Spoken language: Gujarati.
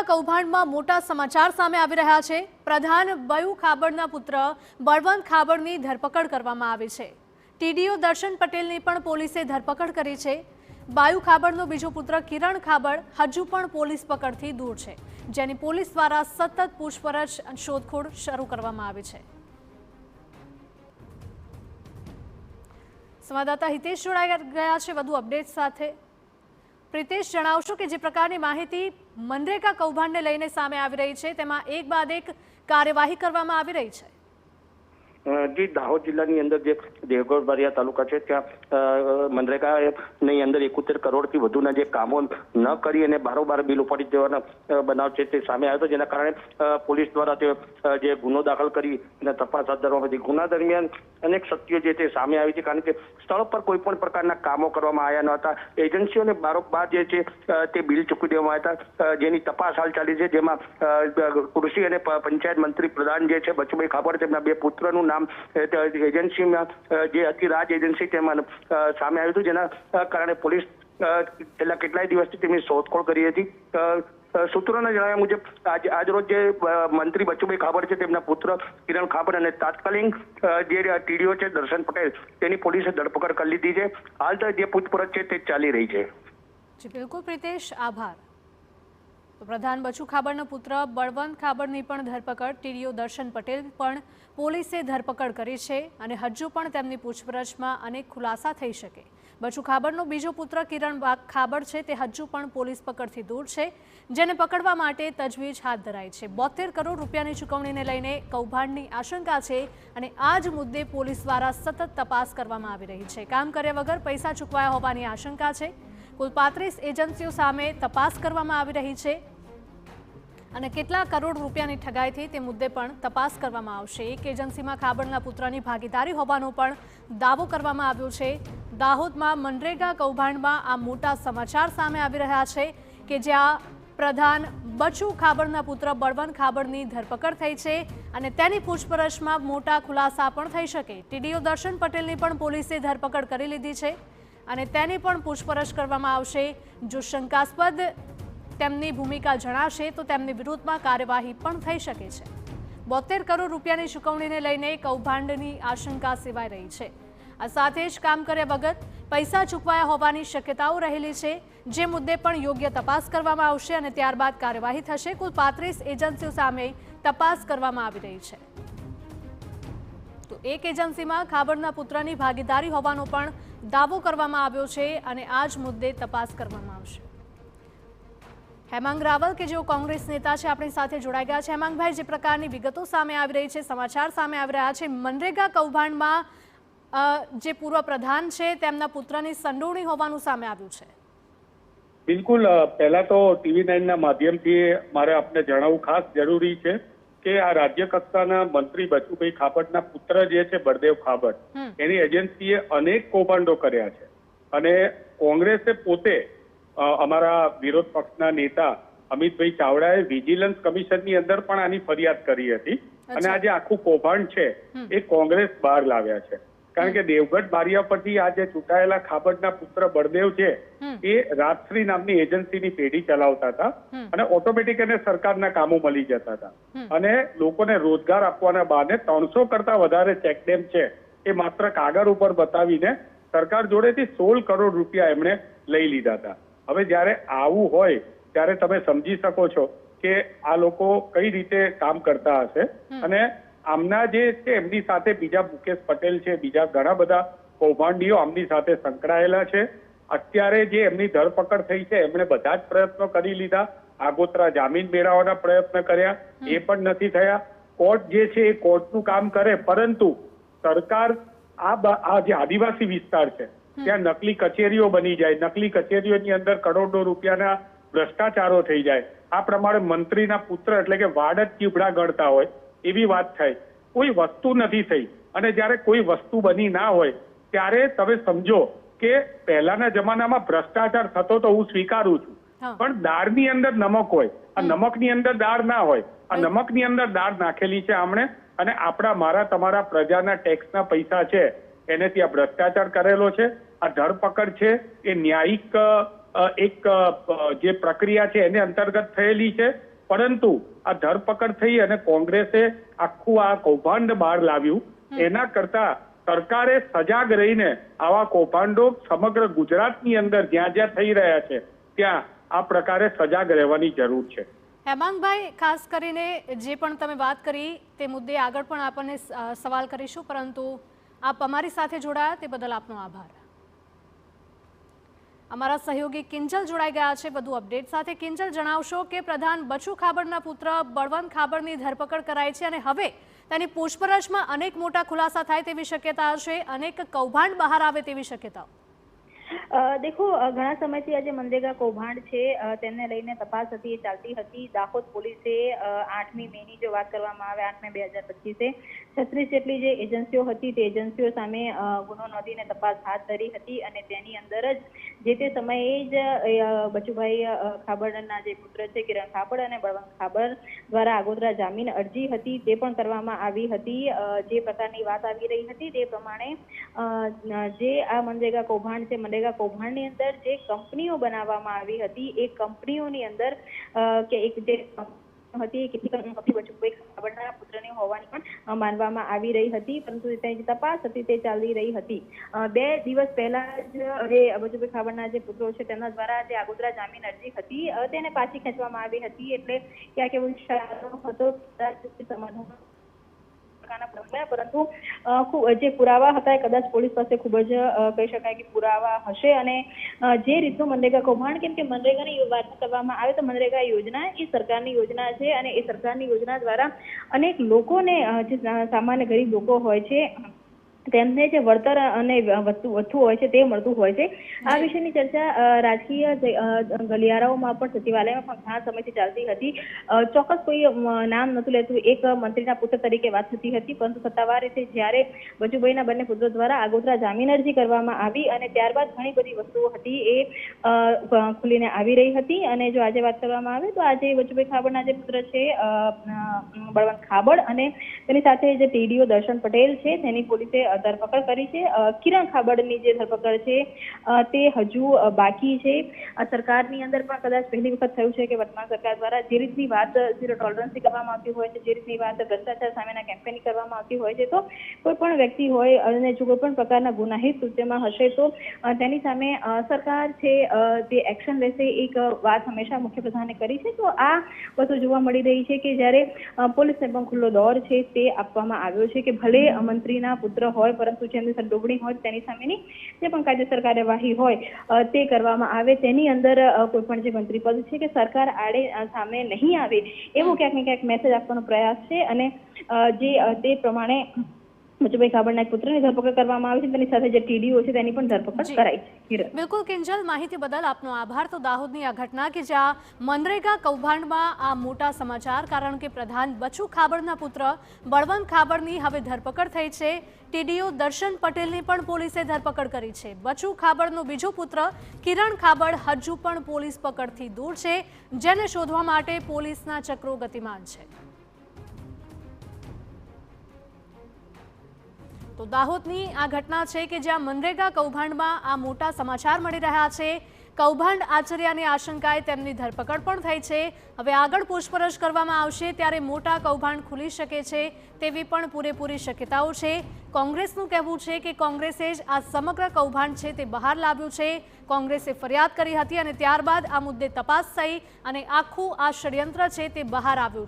કૌભાંડમાં મોટા સમાચાર સામે આવી રહ્યા છે। પ્રધાન બયુ ખાબડના પુત્ર બળવંત ખાબડની ધરપકડ કરવામાં આવી છે। ટીડીઓ દર્શન પટેલની પણ પોલીસે ધરપકડ કરી છે। બાયુ ખાબડનો બીજો પુત્ર કિરણ ખાબડ હજુ પણ પોલીસ પકડથી દૂર છે, જેની પોલીસ દ્વારા સતત પૂછપરછ શોધખોળ શરૂ કરવામાં આવી છે। સંવાદદાતા હિતેશ જોડાઈ ગયા છે વધુ અપડેટ સાથે। પ્રિતેશ, જણાવશો કે જે પ્રકારની માહિતી મનરેગા કૌભાંડને લઈને સામે આવી રહી છે તેમાં એક બાદ એક કાર્યવાહી કરવામાં આવી રહી છે। જી, દાહોદ જિલ્લાની અંદર જે દેવગઢ બારિયા તાલુકા છે ત્યાં મનરેગાની અંદર 71 કરોડથી વધુના જે કામો ન કરી અને બારોબાર બિલ ઉપાડી દેવાના બનાવ છે તે સામે આવ્યો હતો, જેના કારણે પોલીસ દ્વારા જે ગુનો દાખલ કરી અને તપાસ હાથ ધરવામાં આવી। ગુના દરમિયાન અનેક સત્યો જે તે સામે આવી છે, કારણ કે સ્થળ પર કોઈ પણ પ્રકારના કામો કરવામાં આવ્યા ન હતા। એજન્સીઓને બારોબાર જે છે તે બિલ ચૂકવી દેવામાં આવ્યા હતા, જેની તપાસ હાલ ચાલી છે, જેમાં કૃષિ અને પંચાયત મંત્રી પ્રધાન જે છે બચુભાઈ ખાબડ, તેમના બે પુત્રનું નામ એજન્સીમાં જે હતી રાજ એજન્સી તેમાં સામે આવ્યું હતું, જેના કારણે પોલીસ છેલ્લા કેટલાય દિવસથી તેમની શોધખોળ કરી હતી। સૂત્રોના જણાવ્યા મુજબ આજરોજ જે મંત્રી બચુભાઈ ખાબડ છે તેમના પુત્ર કિરણ ખાબડ અને તાત્કાલિક જે ટીડીઓ છે દર્શન પટેલ તેની પોલીસે ધરપકડ કરી લીધી છે। હાલ તો જે પૂછપરછ છે તે ચાલી રહી છે। જી બિલકુલ પ્રિતેશ, આભાર। તો પ્રધાન બચુ ખાબડનો પુત્ર બળવંત ખાબડની પણ ધરપકડ ટીડીઓ દર્શન પટેલ પણ પોલીસે ધરપકડ કરી છે અને હજુ પણ તેમની પૂછપરછમાં અનેક ખુલાસા થઈ શકે। બચુ ખાબડનો બીજો પુત્ર કિરણ ખાબડ છે તે હજુ પણ પોલીસ પકડથી દૂર છે, જેને પકડવા માટે તજવીજ હાથ ધરાઈ છે। 72 કરોડ રૂપિયાની ચૂકવણીને લઈને કૌભાંડની આશંકા છે અને આ જ મુદ્દે પોલીસ દ્વારા સતત તપાસ કરવામાં આવી રહી છે। કામ કર્યા વગર પૈસા ચૂકવાયા હોવાની આશંકા છે। કુલ 35 એજન્સીઓ સામે તપાસ કરવામાં આવી રહી છે અને કેટલા કરોડ રૂપિયાની ઠગાઈ થઈ તે મુદ્દે પણ તપાસ કરવામાં આવશે। એક એજન્સીમાં ખાબડના પુત્રની ભાગીદારી હોવાનો પણ દાવો કરવામાં આવ્યો છે। દાહોદમાં મનરેગા કૌભાંડમાં આ મોટા સમાચાર સામે આવી રહ્યા છે કે જ્યાં પ્રધાન બચુ ખાબડના પુત્ર બળવંત ખાબડની ધરપકડ થઈ છે અને તેની પૂછપરછમાં મોટા ખુલાસા પણ થઈ શકે। ટીડીઓ દર્શન પટેલની પણ પોલીસે ધરપકડ કરી લીધી છે અને તેની પણ પૂછપરછ કરવામાં આવશે। જો શંકાસ્પદ તેમની ભૂમિકા જણાશે તો તેમની વિરુદ્ધમાં કાર્યવાહી પણ થઈ શકે છે। 72 કરોડ રૂપિયાની ચૂકવણીને લઈને કૌભાંડની આશંકા સેવાઈ રહી છે। આ સાથે જ કામ કર્યા વગર પૈસા ચૂકવાયા હોવાની શક્યતાઓ રહેલી છે, જે મુદ્દે પણ યોગ્ય તપાસ કરવામાં આવશે અને ત્યારબાદ કાર્યવાહી થશે। કુલ 35 એજન્સીઓ સામે તપાસ કરવામાં આવી રહી છે। તો એક એજન્સીમાં ખાબડના પુત્રની ભાગીદારી હોવાનો પણ દાવો કરવામાં આવ્યો છે અને આ જ મુદ્દે તપાસ કરવામાં આવશે। હેમાંગ રાવલ કે જેઓ કોંગ્રેસ નેતા છે આપણી સાથે જોડાઈ ગયા છે। હેમાંગભાઈ, જે પ્રકારની વિગતો સામે આવી રહી છે, સમાચાર સામે આવી રહ્યા છે, મનરેગા કૌભાંડમાં જે પૂર્વ પ્રધાન છે તેમના પુત્રની સંડોવણી હોવાનું સામે આવ્યું છે। બિલકુલ, પહેલા તો TV9 ના માધ્યમથી મારે આપને જણાવવું ખાસ જરૂરી છે કે આ રાજ્ય કક્ષાના મંત્રી બચુભાઈ ખાબડના પુત્ર જે છે બળદેવ ખાબડ, એની એજન્સીએ અનેક કૌભાંડો કર્યા છે અને કોંગ્રેસે પોતે અમારા વિરોધ પક્ષના નેતા અમિતભાઈ ચાવડાએ વિજિલન્સ કમિશનની અંદર પણ આની ફરિયાદ કરી હતી અને આ જે આખું કૌભાંડ છે એ કોંગ્રેસ બહાર લાવ્યા છે। કારણ કે દેવગઢ બારિયા પરથી આ જે ચૂંટાયેલા ખાબડના પુત્ર બળદેવ છે એ રાજશ્રી નામની એજન્સીની પેઢી ચલાવતા હતા અને ઓટોમેટિક એને સરકારના કામો મળી જતા હતા અને લોકોને રોજગાર આપવાના બહાને 300 કરતા વધારે ચેકડેમ છે એ માત્ર કાગળ ઉપર બતાવીને સરકાર જોડેથી 16 કરોડ રૂપિયા એમણે લઈ લીધા હતા। હવે જ્યારે આવું હોય ત્યારે તમે સમજી શકો છો કે આ લોકો કઈ રીતે કામ કરતા હશે અને આમના જે છે એમની સાથે બીજા મુકેશ પટેલ છે, બીજા ઘણા બધા કૌભાંડીઓ આમની સાથે સંકળાયેલા છે। અત્યારે જે એમની ધરપકડ થઈ છે એમણે બધા જ પ્રયત્નો કરી લીધા, આગોતરા જામીન મેળવવાના પ્રયત્ન કર્યા, એ પણ નથી થયા। કોર્ટ જે છે એ કોર્ટનું કામ કરે, પરંતુ સરકાર આ જે આદિવાસી વિસ્તાર છે ત્યાં નકલી કચેરીઓ બની જાય, નકલી કચેરીઓની અંદર કરોડો રૂપિયાના ભ્રષ્ટાચારો થઈ જાય, આ પ્રમાણે મંત્રીના પુત્ર એટલે કે વાડ જ ચીબડા ગણતા હોય એવી વાત થાય। કોઈ વસ્તુ નથી થઈ અને જ્યારે કોઈ વસ્તુ બની ના હોય ત્યારે તમે સમજો કે પહેલાના જમાનામાં ભ્રષ્ટાચાર થતો તો હું સ્વીકારું છું, પણ દાળની અંદર નમક હોય, આ નમકની અંદર દાળ ના હોય, આ નમકની અંદર દાળ નાખેલી છે આમણે અને મારા તમારા પ્રજાના ટેક્સના પૈસા છે એને ત્યાં ભ્રષ્ટાચાર કરેલો છે। આ ધરપકડ છે એ ન્યાયિક એક જે પ્રક્રિયા છે એને અંતર્ગત થયેલી છે પરંતુ આ ધરપકડ થઈ અને કોંગ્રેસે આખું આ કૌભાંડ બહાર લાવ્યું. એના કરતા સરકારે સજાગ રહીને આવા કૌભાંડો સમગ્ર ગુજરાતની અંદર જ્યાં જ્યાં થઈ રહ્યા છે ત્યાં આ પ્રકારે સજાગ રહેવાની જરૂર છે. હેમાંગભાઈ, ખાસ કરીને જે પણ તમે વાત કરી તે મુદ્દે આગળ પણ આપણને સવાલ કરીશું, પરંતુ આપ અમારી સાથે જોડાયા તે બદલ આપનો આભાર. અમારા સહયોગી કિંજલ જોડાઈ ગયા છે વધુ અપડેટ સાથે. કિંજલ, જણાવશો કે પ્રધાન બચુ ખાબડના પુત્ર બળવંત ખાબડની ધરપકડ કરાઈ છે અને હવે તેની પૂછપરછમાં અનેક મોટા ખુલાસા થાય તેવી શક્યતા છે, અનેક કૌભાંડ બહાર આવે તેવી શક્યતાઓ. દેખો, ઘણા સમયથી આ જે મનરેગા કૌભાંડ છે તેને લઈને તપાસ હતી એ ચાલતી હતી. દાહોદ પોલીસે 8મી મેની જો વાત કરવામાં આવે 8 મે 2025 36 જેટલી જે એજન્સીઓ હતી તે એજન્સીઓ સામે ગુનો નોંધીને તપાસ હાથ ધરી હતી અને તેની અંદર જ જે તે સમયે જ બચુભાઈ ખાબડના જે પુત્ર છે કિરણ ખાબડ અને બળવંત ખાબડ દ્વારા આગોતરા જામીન અરજી હતી તે પણ કરવામાં આવી હતી. જે પ્રકારની વાત આવી રહી હતી તે પ્રમાણે જે આ મનરેગા કૌભાંડ છે, મનરેગા કૌભાંડની અંદર જે કંપનીઓ બનાવવામાં આવી હતી એ કંપનીઓની અંદર કે એક જે હતી કેટલીક કંપની બચુભાઈ ખાબડના પુત્રની હોવાની પણ માનવામાં આવી રહી હતી, પરંતુ તેની જે તપાસ હતી તે ચાલી રહી હતી. 2 દિવસ પહેલા જ બચુભાઈ ખાબડના જે પુત્રો છે તેમના દ્વારા જે આગોતરા જામીન અરજી હતી તેને પાછી ખેંચવામાં આવી હતી. એટલે ક્યાંક એવો ઇશારો હતો સમાધાન, પરંતુ જે પુરાવા હતા એ કદાચ પોલીસ પાસે ખૂબ જ કહી શકાય કે પુરાવા હશે. અને જે રીતનું મનરેગા કૌભાંડ, કેમ કે મનરેગાની વાત કરવામાં આવે તો મનરેગા યોજના એ સરકારની યોજના છે અને એ સરકારની યોજના દ્વારા અનેક લોકોને, જે સામાન્ય ગરીબ લોકો હોય છે તેમને જે વળતર અને વસ્તુ હોય છે તે મળતું હોય છે. આ વિશેની ચર્ચા રાજકીય ગલિયારાઓમાં પણ સચિવાલયમાં પણ ઘણા સમયથી ચાલતી હતી. ચોક્કસ કોઈ નામ નતું લેતું, એક મંત્રીના પુત્ર તરીકે વાત થતી હતી, પરંતુ સત્તાવાર રીતે જ્યારે બચુભાઈના બંને પુત્રો દ્વારા આગોતરા જામીન અરજી કરવામાં આવી અને ત્યારબાદ ઘણી બધી વસ્તુઓ હતી એ ખુલીને આવી રહી હતી. અને જો આજે વાત કરવામાં આવે તો આજે બચુભાઈ ખાબડના જે પુત્ર છે બળવંત ખાબડ અને તેની સાથે જે ટીડીઓ દર્શન પટેલ છે તેની પોલીસે ધરપકડ કરી છે. કિરણ ખાબડની જે ધરપકડ છે તે હજુ બાકી છે. આ સરકારની અંદર પણ કદાચ પહેલી વખત થયું છે કે વર્તમાન સરકાર દ્વારા જે રીતની વાત ઝીરો ટોલરન્સની કરવામાં આવતી હોય છે, જે રીતની વાત ભ્રષ્ટાચાર સામેના કેમ્પેનિંગ કરવામાં આવતી હોય છે, તો કોઈ પણ વ્યક્તિ હોય અને જો કોઈ પણ પ્રકારના ગુનાહિત કૃત્યમાં હશે તો તેની સામે સરકાર છે તે એક્શન લેશે. એક વાત હંમેશા મુખ્યપ્રધાને કરી છે. તો આ વસ્તુ જોવા મળી રહી છે કે જ્યારે પોલીસને પણ ખુલ્લો દોર છે તે આપવામાં આવ્યો છે કે ભલે મંત્રીના પુત્ર હોય પરંતુ જેમની સંડોવણી હોય તેની સામેની જે પણ કાયદેસર કાર્યવાહી હોય તે કરવામાં આવે. તેની અંદર કોઈ પણ જે મંત્રી પદ છે કે સરકાર આડે સામે નહીં આવે એવો ક્યાંક ને ક્યાંક મેસેજ આપવાનો પ્રયાસ છે. અને જે તે પ્રમાણે બચુભાઈ ખાબડના પુત્રની ધરપકડ કરવામાં આવી છે, તેની સાથે જે ટીડીઓ છે તેની પણ ધરપકડ કરાઈ છે. બિલકુલ કિંજલ, માહિતી બદલ આપનો આભાર. તો દાહોદની આ ઘટના કે જ્યાં મનરેગા કૌભાંડમાં આ મોટા સમાચાર, કારણ કે પ્રધાન બચુ ખાબડના પુત્ર બળવંત ખાબડની હવે ધરપકડ થઈ છે. ટીડીઓ દર્શન પટેલની પણ પોલીસે ધરપકડ કરી છે. બચુ ખાબડનો બીજો પુત્ર કિરણ ખાબડ હજુ પણ પોલીસ પકડથી દૂર છે, જેને શોધવા માટે પોલીસના ચક્રો ગતિમાન છે. તો દાહોદની આ ઘટના છે કે જ્યાં મનરેગા કૌભાંડમાં આ મોટા સમાચાર મળી રહ્યા છે. કૌભાંડ આચર્યાની આશંકાએ તેમની ધરપકડ પણ થઈ છે. હવે આગળ પૂછપરછ કરવામાં આવશે ત્યારે મોટા કૌભાંડ ખુલી શકે છે તેવી પણ પૂરેપૂરી શક્યતાઓ છે. કોંગ્રેસનું કહેવું છે કે કોંગ્રેસે જ આ સમગ્ર કૌભાંડ છે તે બહાર લાવ્યું છે. કોંગ્રેસે ફરિયાદ કરી હતી અને ત્યારબાદ આ મુદ્દે તપાસ થઈ અને આખું આ ષડયંત્ર છે તે બહાર આવ્યું